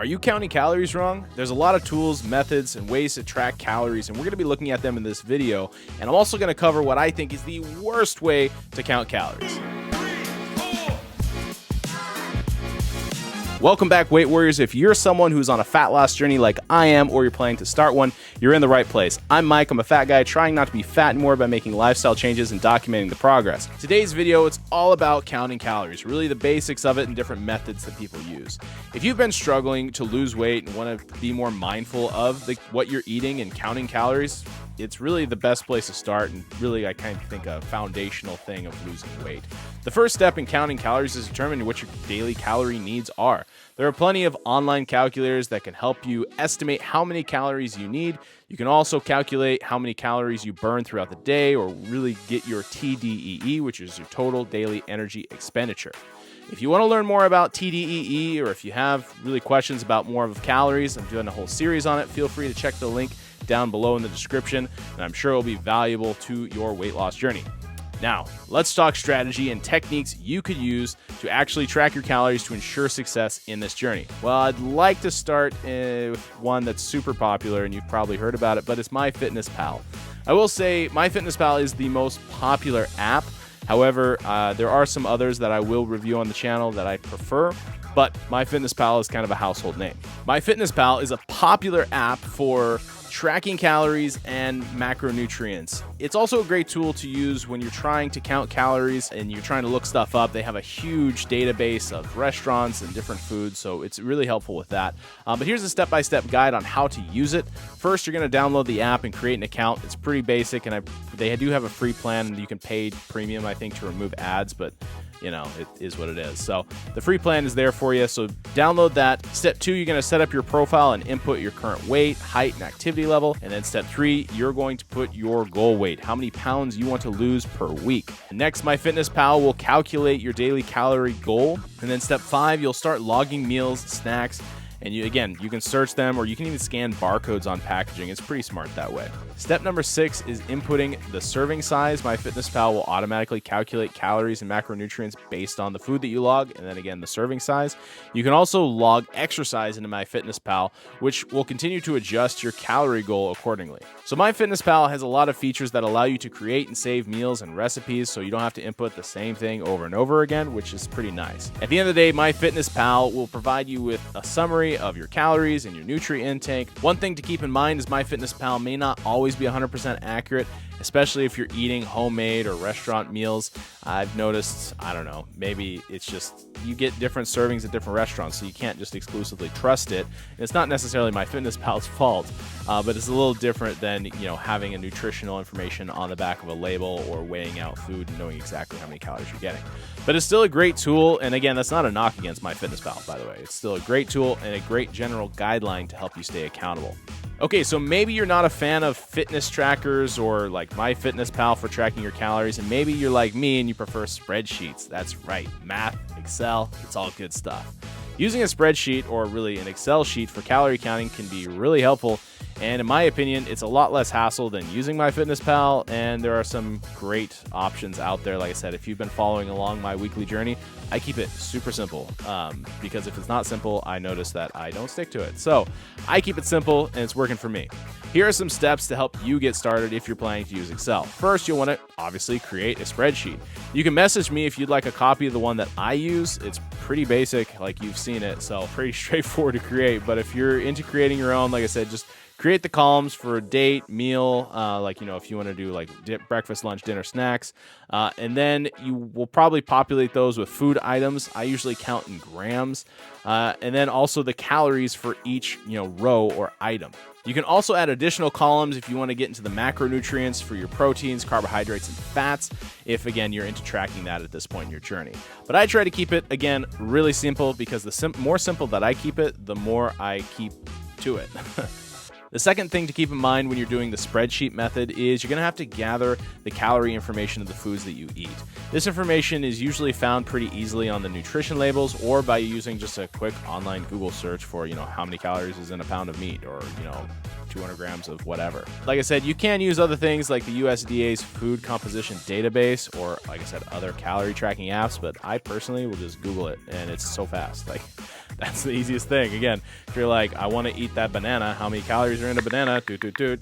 Are you counting calories wrong? There's a lot of tools, methods, and ways to track calories, and we're going to be looking at them in this video. And I'm also going to cover what I think is the worst way to count calories. Welcome back, Weight Warriors. If you're someone who's on a fat loss journey like I am, or you're planning to start one, you're in the right place. I'm Mike. I'm a fat guy trying not to be fat anymore by making lifestyle changes and documenting the progress. Today's video, it's all about counting calories, really the basics of it and different methods that people use. If you've been struggling to lose weight and want to be more mindful of what you're eating and counting calories, it's really the best place to start, and really I kind of think a foundational thing of losing weight. The first step in counting calories is determining what your daily calorie needs are. There are plenty of online calculators that can help you estimate how many calories you need. You can also calculate how many calories you burn throughout the day, or really get your TDEE, which is your total daily energy expenditure. If you want to learn more about TDEE, or if you have really questions about more of calories, I'm doing a whole series on it, feel free to check the link down below in the description, and I'm sure it will be valuable to your weight loss journey. Now, let's talk strategy and techniques you could use to actually track your calories to ensure success in this journey. Well, I'd like to start with one that's super popular, and you've probably heard about it, but it's MyFitnessPal. I will say MyFitnessPal is the most popular app. However, there are some others that I will review on the channel that I prefer, but MyFitnessPal is kind of a household name. MyFitnessPal is a popular app for tracking calories and macronutrients. It's also a great tool to use when you're trying to count calories and you're trying to look stuff up. They have a huge database of restaurants and different foods, so it's really helpful with that. But here's a step-by-step guide on how to use it. First, you're going to download the app and create an account. It's pretty basic, and they do have a free plan, and you can pay premium, I think, to remove ads, but you know, it is what it is. So the free plan is there for you. So download that. Step 2, you're going to set up your profile and input your current weight, height, and activity level. And then step 3, you're going to put your goal weight, how many pounds you want to lose per week. Next, MyFitnessPal will calculate your daily calorie goal. And then step 5, you'll start logging meals, snacks, and you can search them, or you can even scan barcodes on packaging. It's pretty smart that way. Step number 6 is inputting the serving size. MyFitnessPal will automatically calculate calories and macronutrients based on the food that you log, and then again, the serving size. You can also log exercise into MyFitnessPal, which will continue to adjust your calorie goal accordingly. So MyFitnessPal has a lot of features that allow you to create and save meals and recipes, so you don't have to input the same thing over and over again, which is pretty nice. At the end of the day, MyFitnessPal will provide you with a summary of your calories and your nutrient intake. One thing to keep in mind is MyFitnessPal may not always be 100% accurate, especially if you're eating homemade or restaurant meals. I've noticed, I don't know, maybe it's just you get different servings at different restaurants, so you can't just exclusively trust it. And it's not necessarily MyFitnessPal's fault, but it's a little different than, having a nutritional information on the back of a label or weighing out food and knowing exactly how many calories you're getting. But it's still a great tool, and again, that's not a knock against MyFitnessPal, by the way. It's still a great tool and a great general guideline to help you stay accountable. Okay, so maybe you're not a fan of fitness trackers or like MyFitnessPal for tracking your calories, and maybe you're like me and you prefer spreadsheets. That's right, math, Excel, it's all good stuff. Using a spreadsheet, or really an Excel sheet, for calorie counting can be really helpful, and in my opinion, it's a lot less hassle than using MyFitnessPal, and there are some great options out there. Like I said, if you've been following along my weekly journey, I keep it super simple, because if it's not simple, I notice that I don't stick to it. So I keep it simple, and it's working for me. Here are some steps to help you get started if you're planning to use Excel. First, you'll want to obviously create a spreadsheet. You can message me if you'd like a copy of the one that I use. It's pretty basic, like you've seen it, so pretty straightforward to create. But if you're into creating your own, like I said, just create the columns for date, meal, if you want to do like breakfast, lunch, dinner, snacks, and then you will probably populate those with food items. I usually count in grams, and then also the calories for each row or item. You can also add additional columns if you want to get into the macronutrients for your proteins, carbohydrates, and fats, if again you're into tracking that at this point in your journey. But I try to keep it, again, really simple, because the more simple that I keep it, the more I keep to it. The second thing to keep in mind when you're doing the spreadsheet method is you're going to have to gather the calorie information of the foods that you eat. This information is usually found pretty easily on the nutrition labels, or by using just a quick online Google search for, how many calories is in a pound of meat, or, 200 grams of whatever. Like I said, you can use other things like the USDA's food composition database, or like I said, other calorie tracking apps, but I personally will just Google it, and it's so fast. That's the easiest thing. Again, if you're like, I want to eat that banana, how many calories are in a banana?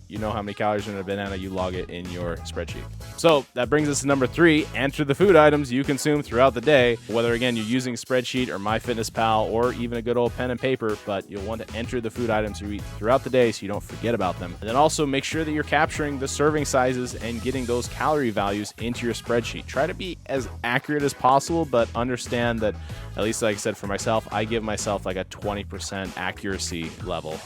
You know how many calories are in a banana, you log it in your spreadsheet. So that brings us to number 3, enter the food items you consume throughout the day, whether again you're using Spreadsheet or MyFitnessPal or even a good old pen and paper, but you'll want to enter the food items you eat throughout the day so you don't forget about them. And then also make sure that you're capturing the serving sizes and getting those calorie values into your spreadsheet. Try to be as accurate as possible, but understand that, at least like I said, for myself, I give myself like a 20% accuracy level.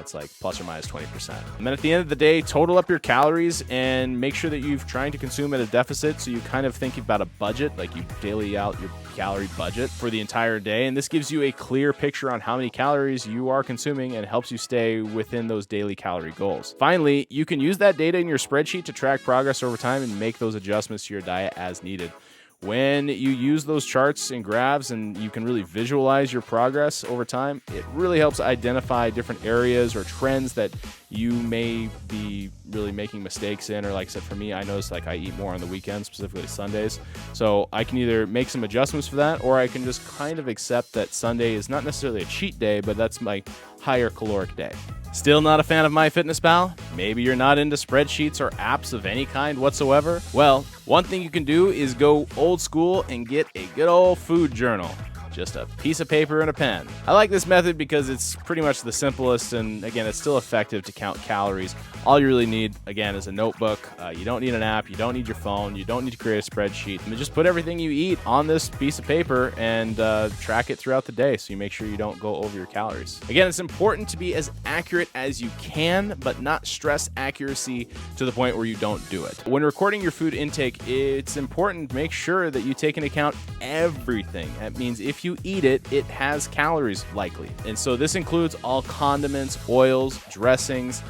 It's like plus or minus 20%. And then at the end of the day, total up your calories and make sure that you're trying to consume at a deficit. So you kind of think about a budget, like you daily out your calorie budget for the entire day. And this gives you a clear picture on how many calories you are consuming and helps you stay within those daily calorie goals. Finally, you can use that data in your spreadsheet to track progress over time and make those adjustments to your diet as needed. When you use those charts and graphs and you can really visualize your progress over time, it really helps identify different areas or trends that you may be really making mistakes in. Or like I said, for me, I notice like I eat more on the weekends, specifically Sundays. So I can either make some adjustments for that, or I can just kind of accept that Sunday is not necessarily a cheat day, but that's my higher caloric day. Still not a fan of MyFitnessPal? Maybe you're not into spreadsheets or apps of any kind whatsoever? Well, one thing you can do is go old school and get a good old food journal. Just a piece of paper and a pen. I like this method because it's pretty much the simplest, and again, it's still effective to count calories. All you really need, again, is a notebook. You don't need an app, you don't need your phone, you don't need to create a spreadsheet. And just put everything you eat on this piece of paper and track it throughout the day so you make sure you don't go over your calories. Again, it's important to be as accurate as you can, but not stress accuracy to the point where you don't do it. When recording your food intake, it's important to make sure that you take into account everything. That means if you eat it, it has calories likely. And so this includes all condiments, oils, dressings,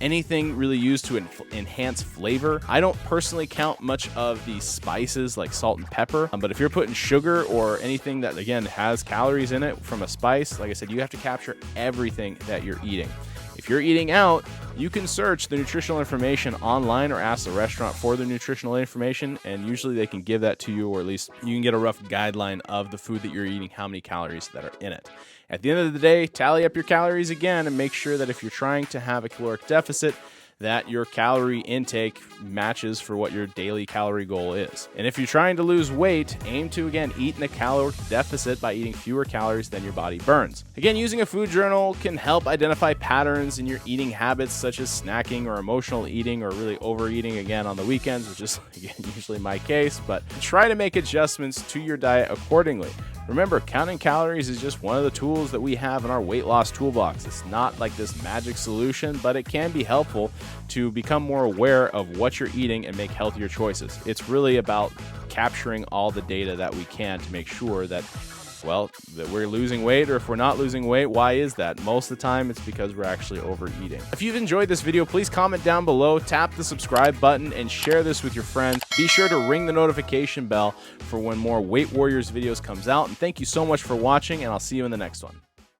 anything really used to enhance flavor. I don't personally count much of the spices like salt and pepper, but if you're putting sugar or anything that, again, has calories in it from a spice, like I said, you have to capture everything that you're eating. If you're eating out, you can search the nutritional information online or ask the restaurant for the nutritional information, and usually they can give that to you, or at least you can get a rough guideline of the food that you're eating, how many calories that are in it. At the end of the day, tally up your calories again and make sure that if you're trying to have a caloric deficit, that your calorie intake matches for what your daily calorie goal is. And if you're trying to lose weight, aim to, again, eat in a caloric deficit by eating fewer calories than your body burns. Again, using a food journal can help identify patterns in your eating habits, such as snacking or emotional eating or really overeating, again, on the weekends, which is, again, usually my case, but try to make adjustments to your diet accordingly. Remember, counting calories is just one of the tools that we have in our weight loss toolbox. It's not like this magic solution, but it can be helpful to become more aware of what you're eating and make healthier choices. It's really about capturing all the data that we can to make sure that, well, that we're losing weight, or if we're not losing weight, why is that? Most of the time, it's because we're actually overeating. If you've enjoyed this video, please comment down below, tap the subscribe button, and share this with your friends. Be sure to ring the notification bell for when more Weight Warriors videos comes out. And thank you so much for watching, and I'll see you in the next one.